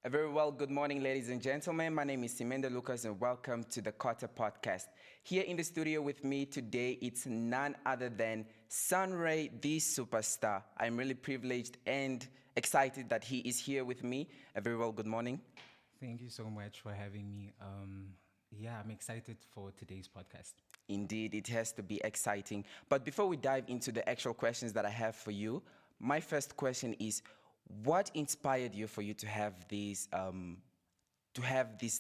A very well good morning, ladies and gentlemen. My name is Simende Lucas, and welcome to the Carter Podcast. Here in the studio with me today, it's none other than Sunray, the superstar. I'm really privileged and excited that he is here with me. A very well good morning. Thank you so much for having me. I'm excited for today's podcast. Indeed, it has to be exciting. But before we dive into the actual questions that I have for you, my first question is, what inspired you for you to have this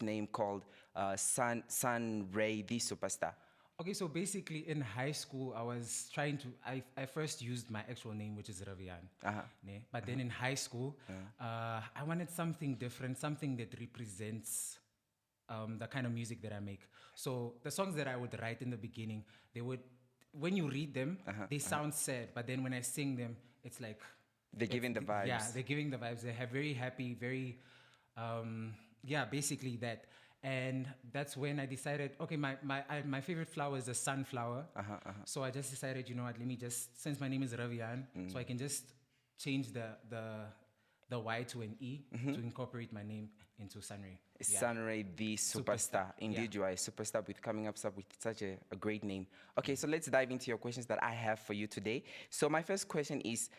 name called Sunray, the superstar? Okay, so basically in high school, I first used my actual name, which is Ravian. Ne? But then in high school, I wanted something different, something that represents the kind of music that I make. So the songs that I would write in the beginning, when you read them, they sound sad, but then when I sing them, it's like... They're giving the vibes. Yeah, they're giving the vibes. They have very happy, basically that. And that's when I decided, okay, my favorite flower is the sunflower. So I just decided, you know what, since my name is Ravian, so I can just change the Y to an E to incorporate my name into Sunray. Sunray, the superstar. Indeed, you are a superstar with coming up with such a great name. Okay, so let's dive into your questions that I have for you today. So my first question is,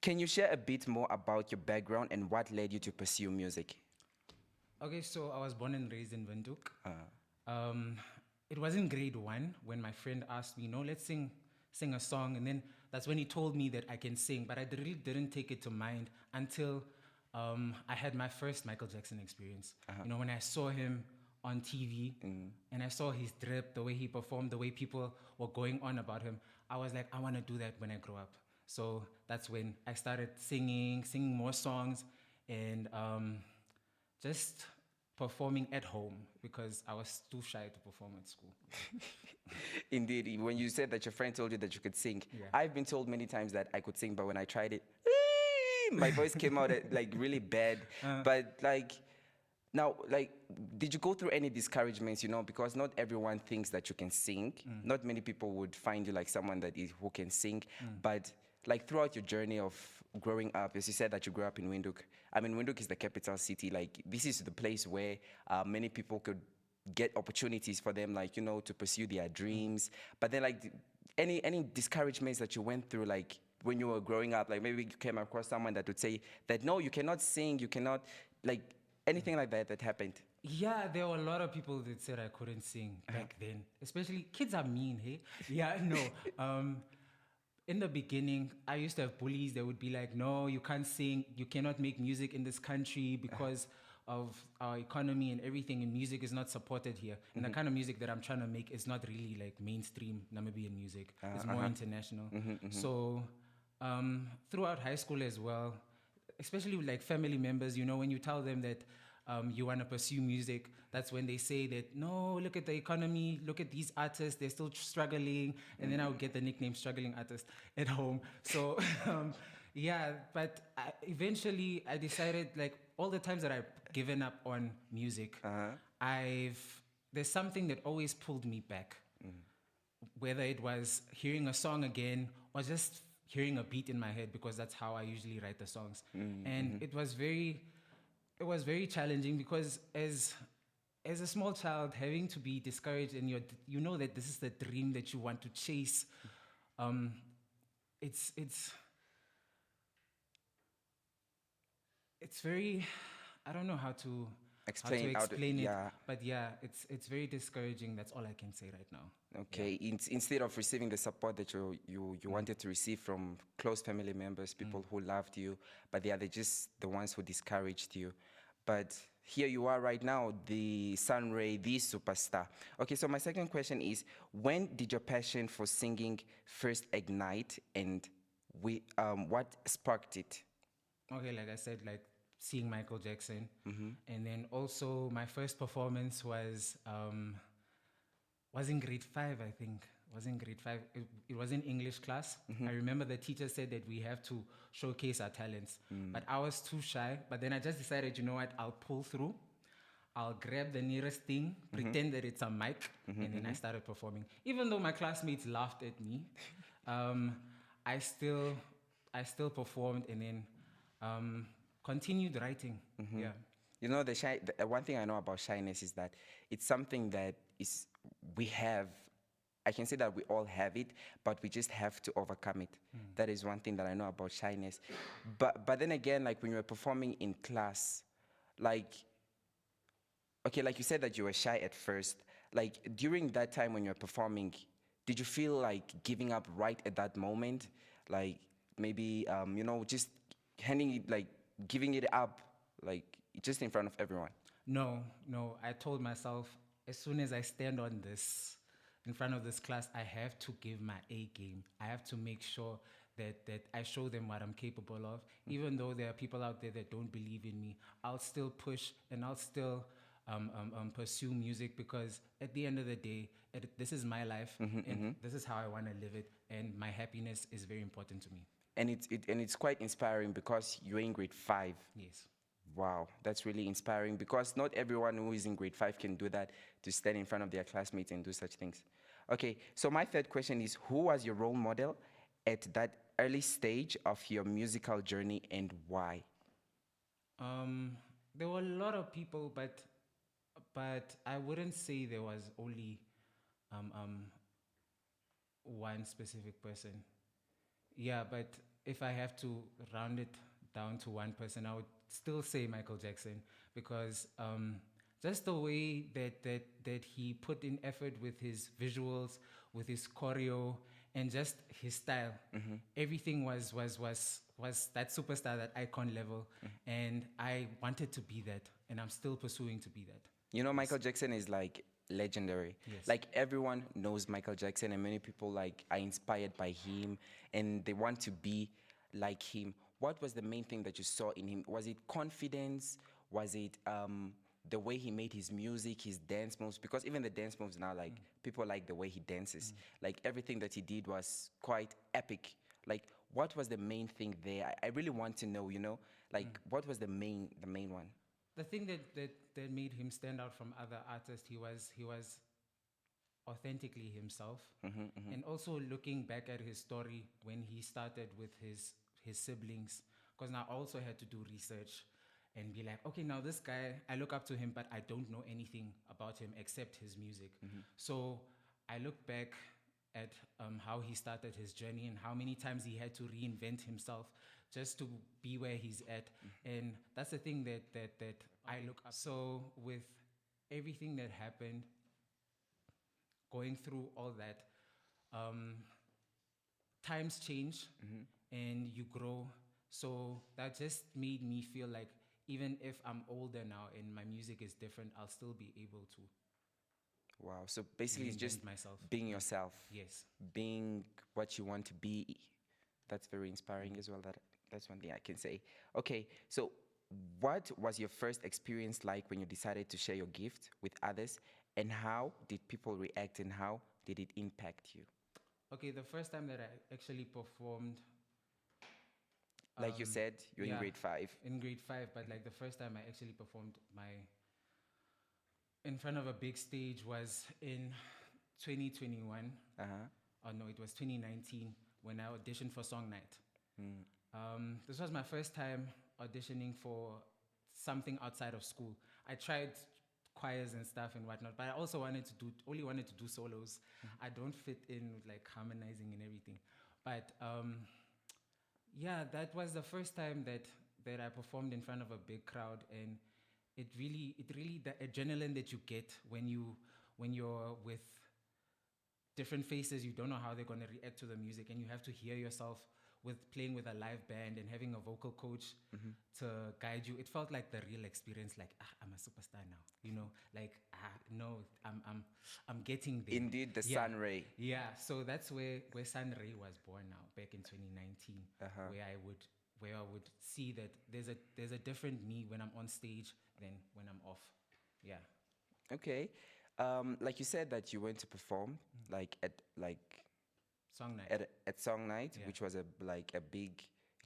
can you share a bit more about your background and what led you to pursue music? Okay, so I was born and raised in Windhoek. It was in grade 1 when my friend asked me, no, let's sing a song. And then that's when he told me that I can sing. But I really didn't take it to mind until I had my first Michael Jackson experience. You know, when I saw him on TV and I saw his drip, the way he performed, the way people were going on about him, I was like, I want to do that when I grow up. So that's when I started singing more songs, and just performing at home because I was too shy to perform at school. Indeed, when you said that your friend told you that you could sing, Yeah. I've been told many times that I could sing, but when I tried it, my voice came out like really bad. But now, did you go through any discouragements, you know, because not everyone thinks that you can sing. Not many people would find you like someone who can sing. But like throughout your journey of growing up, as you said that you grew up in Windhoek. I mean, Windhoek is the capital city. Like, this is the place where many people could get opportunities for them, like, you know, to pursue their dreams. But then, like, any discouragements that you went through, like, when you were growing up, like maybe you came across someone that would say that, no, you cannot sing, you cannot, like, anything like that happened? Yeah, there were a lot of people that said I couldn't sing back then. Especially kids are mean, hey? Yeah, no. In the beginning, I used to have bullies that would be like, no, you can't sing, you cannot make music in this country because of our economy and everything, and music is not supported here. And the kind of music that I'm trying to make is not really like mainstream Namibian music. It's more international. So throughout high school as well, especially with like family members, you know, when you tell them that you want to pursue music, that's when they say that, no, look at the economy, look at these artists, they're still struggling. And then I would get the nickname struggling artist at home. So but eventually I decided, like, all the times that I've given up on music, there's something that always pulled me back. Whether it was hearing a song again or just hearing a beat in my head, because that's how I usually write the songs. And it was very challenging because as a small child, having to be discouraged, and you know that this is the dream that you want to chase, it's very, I don't know how to explain it, yeah. but yeah, it's very discouraging. That's all I can say right now. Okay, instead of receiving the support that you wanted to receive from close family members, people who loved you, but they're just the ones who discouraged you. But here you are right now, the Sunray, the superstar. Okay, so my second question is, when did your passion for singing first ignite, and what sparked it? Okay, like I said, like seeing Michael Jackson, and then also my first performance was in grade 5, I think. Was in grade 5. It was in English class. I remember the teacher said that we have to showcase our talents, but I was too shy. But then I just decided, you know what, I'll pull through. I'll grab the nearest thing, pretend that it's a mic, and then I started performing. Even though my classmates laughed at me, I still performed, and then continued writing. Yeah. You know, the one thing I know about shyness is that it's something that is we have. I can say that we all have it, but we just have to overcome it. That is one thing that I know about shyness. But then again, like when you were performing in class, like okay, like you said that you were shy at first. Like during that time when you were performing, did you feel like giving up right at that moment? Like maybe you know, just handing it like giving it up, like just in front of everyone. No, no. I told myself as soon as I stand on this, in front of this class, I have to give my A game. I have to make sure that I show them what I'm capable of. Even though there are people out there that don't believe in me, I'll still push and I'll still pursue music because at the end of the day, this is my life and this is how I want to live it. And my happiness is very important to me. And it's quite inspiring because you're in grade 5. Yes. Wow, that's really inspiring because not everyone who is in grade 5 can do that, to stand in front of their classmates and do such things. Okay, so my third question is, who was your role model at that early stage of your musical journey and why? There were a lot of people, but I wouldn't say there was only um, um, one specific person. Yeah, but if I have to round it down to one person, I would still say Michael Jackson because just the way that he put in effort with his visuals, with his choreo, and just his style, everything was that superstar, that icon level, and I wanted to be that, and I'm still pursuing to be that. You know, Michael Jackson is like legendary. Yes. Like everyone knows Michael Jackson, and many people like are inspired by him, and they want to be like him. What was the main thing that you saw in him? Was it confidence? Was it the way he made his music, his dance moves? Because even the dance moves now, like people like the way he dances. Like everything that he did was quite epic. Like what was the main thing there? I really want to know. You know, like what was the main one? The thing that made him stand out from other artists, he was authentically himself, and also looking back at his story when he started with his siblings, because now I also had to do research and be like, okay, now this guy, I look up to him, but I don't know anything about him except his music. So I look back at how he started his journey and how many times he had to reinvent himself just to be where he's at. And that's the thing that I look up. So with everything that happened, going through all that, um, times change and you grow. So that just made me feel like even if I'm older now and my music is different, I'll still be able to Wow. So basically, it's just reinvent myself. being yourself, Yes. being what you want to be. That's very inspiring as well. That's one thing I can say. Okay. So, what was your first experience like when you decided to share your gift with others, and how did people react, and how did it impact you? Okay, the first time that I actually performed, Like you said, you're in yeah, grade 5. in grade 5, but like the first time I actually performed my in front of a big stage was in 2021. Uh huh. Oh no, it was 2019 when I auditioned for Song Night. This was my first time auditioning for something outside of school. I tried choirs and stuff and whatnot, but I also only wanted to do solos. I don't fit in with like harmonizing and everything. But yeah, that was the first time that I performed in front of a big crowd, and it really the adrenaline that you get when you're with different faces, you don't know how they're going to react to the music, and you have to hear yourself with playing with a live band and having a vocal coach to guide you. It felt like the real experience, like I'm a superstar now, like no, I'm getting there. Indeed, the Yeah. Sunray. Yeah, so that's where Sunray was born now, back in 2019, Uh-huh. where I would see that there's a different me when I'm on stage than when I'm off. Yeah. Okay. Like you said that you went to perform, like Song Night. at Song Night, Yeah. which was it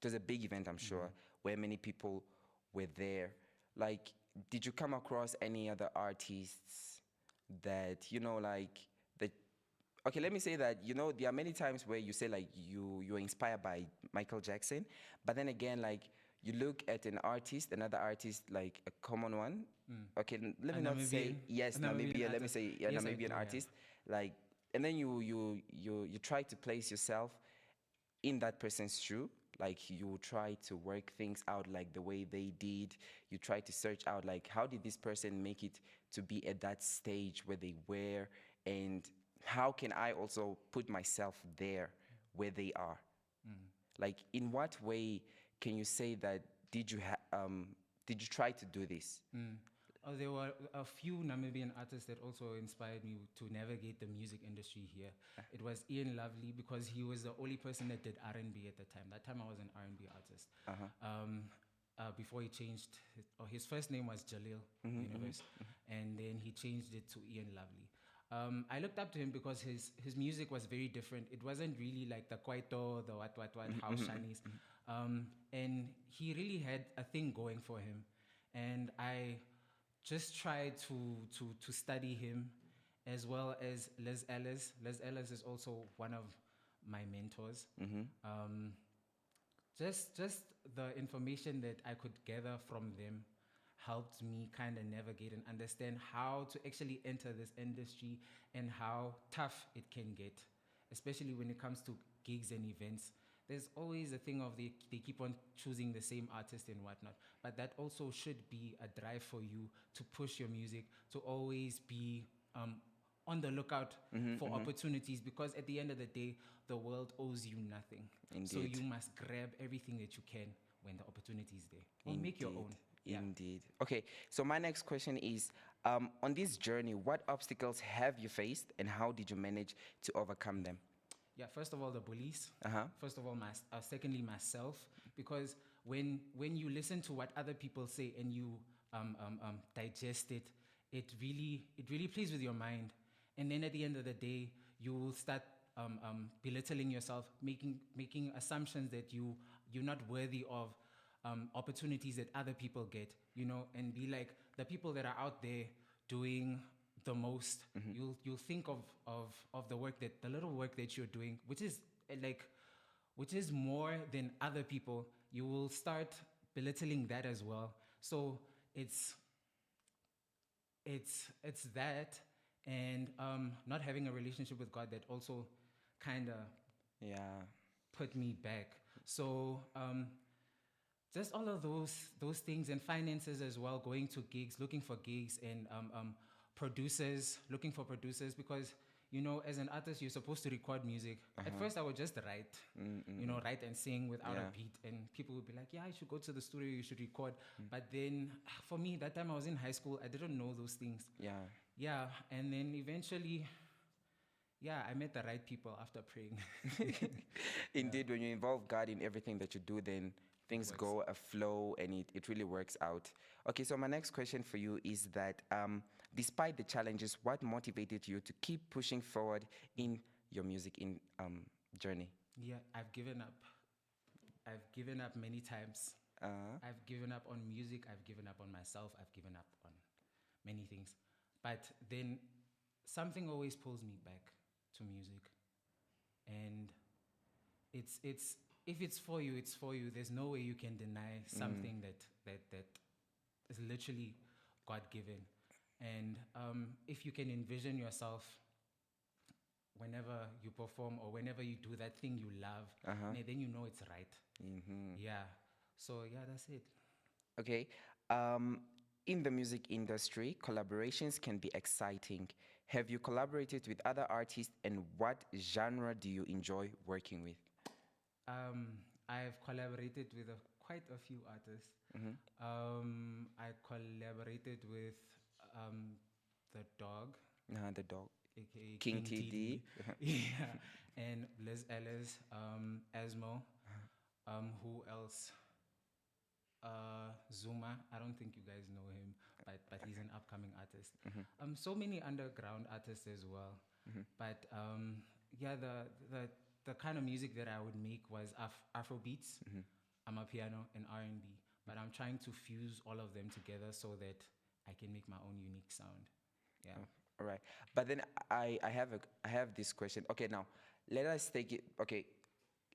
was a big event, I'm sure, where many people were there. Like, did you come across any other artists that, that, okay, let me say that, there are many times where you say like you're inspired by Michael Jackson, but then again, like, you look at an artist, another artist, like a common one. Okay, let A me not say Namibian- yes, a Namibian Namibia. Let me artist. say Yes, I Namibian do, yeah. artist. Like, and then you try to place yourself in that person's shoe. Like you try to work things out like the way they did. You try to search out like how did this person make it to be at that stage where they were, and how can I also put myself there where they are. Like in what way can you say that did you try to do this? There were a few Namibian artists that also inspired me to navigate the music industry here. It was Ian Lovely because he was the only person that did R&B at the time. That time I was an R&B artist. Before he changed, his first name was Jalil Universe, and then he changed it to Ian Lovely. I looked up to him because his music was very different. It wasn't really like the kwaito, the what house shinies, and he really had a thing going for him. And I just tried to study him, as well as Les Ellis. Les Ellis is also one of my mentors. Just the information that I could gather from them helped me kind of navigate and understand how to actually enter this industry and how tough it can get, especially when it comes to gigs and events. There's always a thing of they keep on choosing the same artist and whatnot, but that also should be a drive for you to push your music, to always be on the lookout for opportunities, because at the end of the day, the world owes you nothing. So Indeed. you must grab everything that you can when the opportunity is there, or make your own. Yeah. Indeed. Okay, so my next question is on this journey, what obstacles have you faced and how did you manage to overcome them? Yeah, first of all, the bullies. Uh-huh. First of all, secondly, myself. Because when you listen to what other people say and you digest it, it really plays with your mind. And then at the end of the day, you will start belittling yourself, making assumptions that you're not worthy of opportunities that other people get, and be like, the people that are out there doing the most, you'll think of the little work that you're doing, which is more than other people. You will start belittling that as well. So it's that, and not having a relationship with God that also kind of Yeah. put me back. So just all of those things, and finances as well, going to gigs, looking for gigs, and looking for producers, because as an artist you're supposed to record music. At first I would just write, write and sing without Yeah. a beat, and people would be like, yeah, you should go to the studio, you should record. But then for me, that time I was in high school, I didn't know those things. Yeah. And then eventually, I met the right people after praying. Indeed, when you involve God in everything that you do, then things Works. go aflow and it really works out. Okay, so my next question for you is that despite the challenges, what motivated you to keep pushing forward in your music journey? Yeah, I've given up. I've given up many times. I've given up on music. I've given up on myself. I've given up on many things. But then something always pulls me back to music. And it's if it's for you, it's for you. There's no way you can deny something that is literally God given. And if you can envision yourself whenever you perform or whenever you do that thing you love, then you know it's right. Yeah. So yeah, that's it. Okay. In the music industry, collaborations can be exciting. Have you collaborated with other artists, and what genre do you enjoy working with? I've collaborated with quite a few artists. I collaborated with the dog, The dog. aka King King TD. TD. Yeah, and Liz Ellis, Asmo. Who else? Zuma. I don't think you guys know him, but he's an upcoming artist. So many underground artists as well. But yeah, the kind of music that I would make was Afro beats, Amapiano, and R&B. But I'm trying to fuse all of them together so that I can make my own unique sound. Yeah. All right. But then I have this question. Okay, now let us take it. Okay,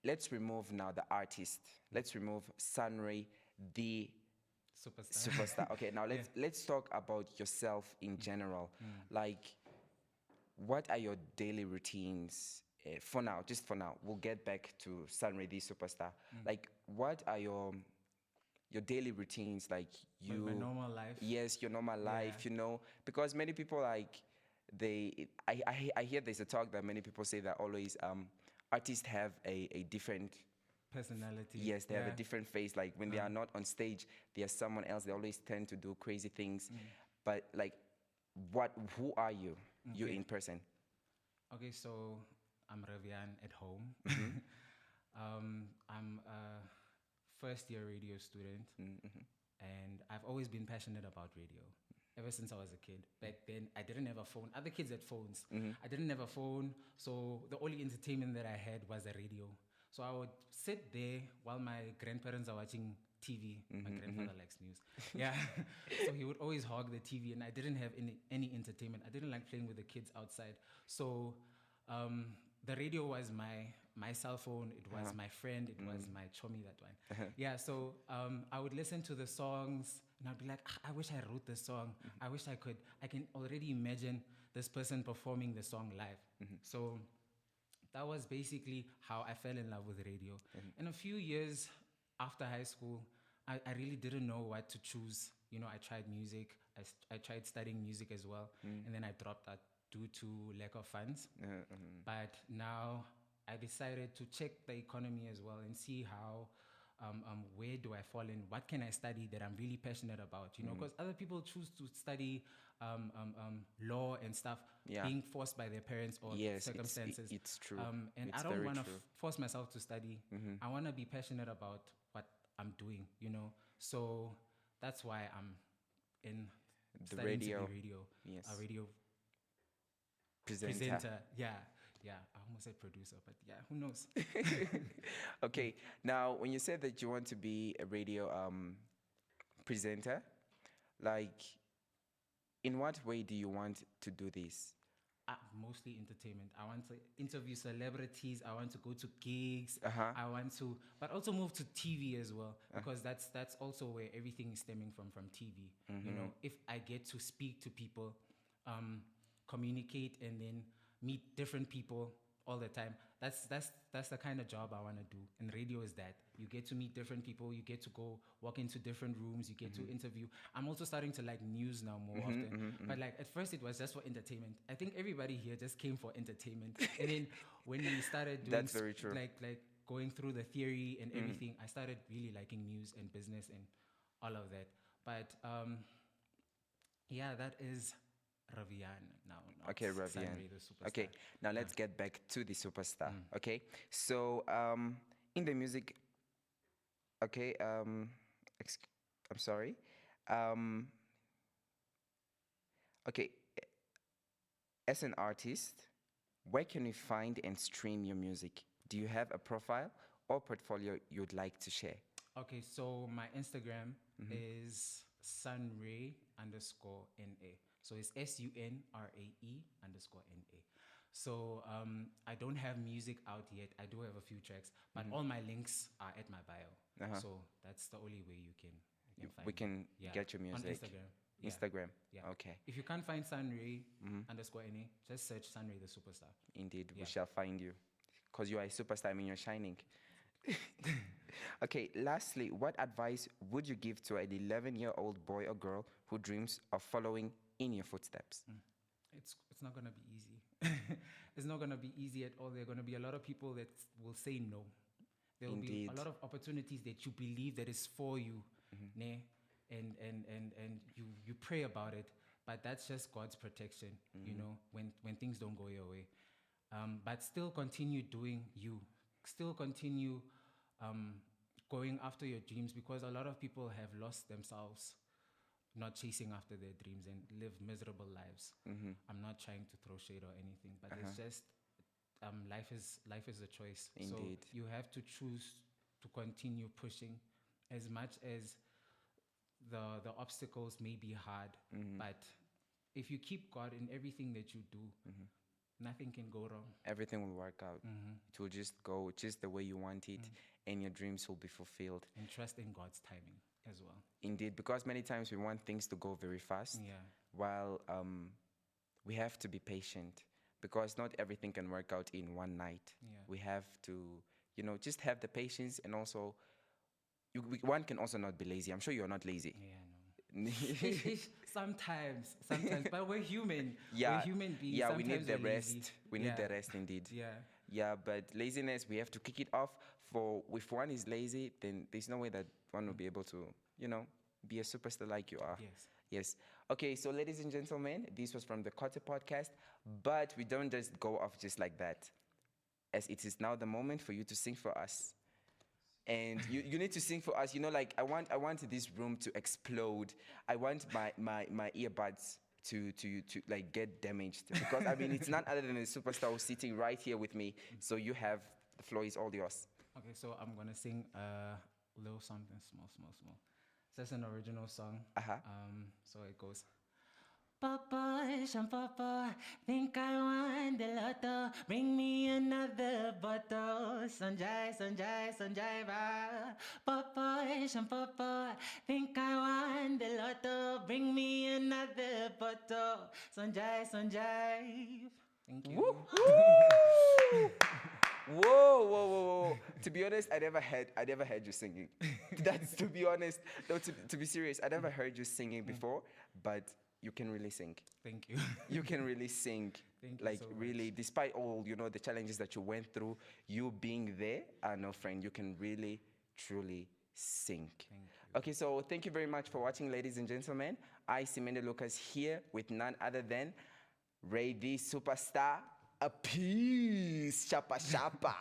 let's remove now the artist. Let's remove Sunray the Superstar. superstar. Okay, now let's talk about yourself in general. Like, what are your daily routines? For now, just for now, we'll get back to Sunray, the superstar. Like, what are your daily routines? Like, My normal life. yes, your normal life, because many people, like, I hear there's a talk that many people say that always artists have a different, Personality. yes, they have a different face. Like, when they are not on stage, they are someone else. They always tend to do crazy things. But like, who are you Okay. in person? Okay, so I'm Ravian at home. I'm a first year radio student, and I've always been passionate about radio ever since I was a kid. Back then, I didn't have a phone. Other kids had phones. I didn't have a phone, so the only entertainment that I had was a radio. So I would sit there while my grandparents are watching TV. My grandfather likes news. Yeah. So he would always hog the TV, and I didn't have any entertainment. I didn't like playing with the kids outside. So the radio was my cell phone. It was my friend. It was my chummy, that one. Yeah. So I would listen to the songs, and I'd be like, I wish I wrote this song. I wish I could. I can already imagine this person performing the song live. So that was basically how I fell in love with radio. And a few years after high school, I really didn't know what to choose. I tried music. I tried studying music as well. And then I dropped that due to lack of funds. But now I decided to check the economy as well and see how, where do I fall in? What can I study that I'm really passionate about? Because other people choose to study law and stuff, being forced by their parents or Yes, circumstances. it's true. And It's I don't very want to true. force myself to study. I want to be passionate about what I'm doing. So that's why I'm in The studying to radio. be radio, Yes. a radio Presenter. presenter. Yeah. I almost said producer, but yeah, who knows? Okay, now when you said that you want to be a radio presenter, like, in what way do you want to do this? Mostly entertainment. I want to interview celebrities. I want to go to gigs. I want to, but also move to TV as well, because that's also where everything is stemming from TV. If I get to speak to people, communicate, and then meet different people all the time, that's the kind of job I want to do. And radio is that. You get to meet different people. You get to go walk into different rooms. You get to interview. I'm also starting to like news now more often. But like at first it was just for entertainment. I think everybody here just came for entertainment. And then when we started doing That's very true. like going through the theory and everything, I started really liking news and business and all of that. But yeah, that is Ravian now. not Okay, Ravian. Sunray, the superstar. Okay, now let's get back to the superstar. Okay, so in the music, okay, I'm sorry. Okay, as an artist, where can we find and stream your music? Do you have a profile or portfolio you'd like to share? Okay, so my Instagram is Sunray underscore NA. So it's SUNRAE underscore NA. So I don't have music out yet. I do have a few tracks, but all my links are at my bio. So that's the only way you can find We me. can get your music. On Instagram. Yeah. Instagram. Yeah. Okay. If you can't find Sunray underscore NA, just search Sunray the superstar. Indeed, we Yeah. shall find you. Because you are a superstar, I mean, you're shining. Okay, lastly, what advice would you give to an 11-year-old boy or girl who dreams of following in your footsteps? It's not gonna be easy. It's not gonna be easy at all. There are gonna be a lot of people that will say no. There will be Indeed. a lot of opportunities that you believe that is for you, ne? And you pray about it, but that's just God's protection, when things don't go your way. But still continue doing you. Still continue going after your dreams, because a lot of people have lost themselves not chasing after their dreams and live miserable lives. I'm not trying to throw shade or anything, but it's just life is a choice. Indeed. So you have to choose to continue pushing, as much as the obstacles may be hard. But if you keep God in everything that you do, nothing can go wrong. Everything will work out. It will just go just the way you want it, and your dreams will be fulfilled. And trust in God's timing. as well. Indeed, because many times we want things to go very fast, Yeah. while we have to be patient because not everything can work out in one night. Yeah. We have to, just have the patience, and also one can also not be lazy. I'm sure you're not lazy. Yeah, no. Sometimes, but we're human. Yeah, We're human beings. yeah, we Sometimes need the we're lazy. rest. We need the rest indeed. Yeah. Yeah, but laziness, we have to kick it off. For if one is lazy, then there's no way that one will be able to, be a superstar like you are. Yes. Yes. Okay, so ladies and gentlemen, this was from the Kotte podcast, but we don't just go off just like that, as it is now the moment for you to sing for us. And you need to sing for us. Like I want this room to explode. I want my earbuds to like get damaged, because I mean it's none other than a superstar who's sitting right here with me. So you have the floor is all yours. Okay, so I'm gonna sing a little something small. So it's an original song. Uh-huh. So it goes. Papa, Papa, think I won the lotto. Bring me another bottle. Sunray, ba. Papa, Papa, think I won the lotto. Bring me another bottle. Sunray. Thank you. Woo! Whoa. To be honest, I never heard you singing. That's, to be honest. No, to be serious, I never heard you singing before, but you can really sing. Thank you. You can really sing. Thank you Like, so much. really, despite all, the challenges that you went through, you being there, no friend, you can really, truly sing. Thank you. Okay, so thank you very much for watching, ladies and gentlemen. I, Simende Lucas, here with none other than Ray the Superstar. A peace, chapa chapa.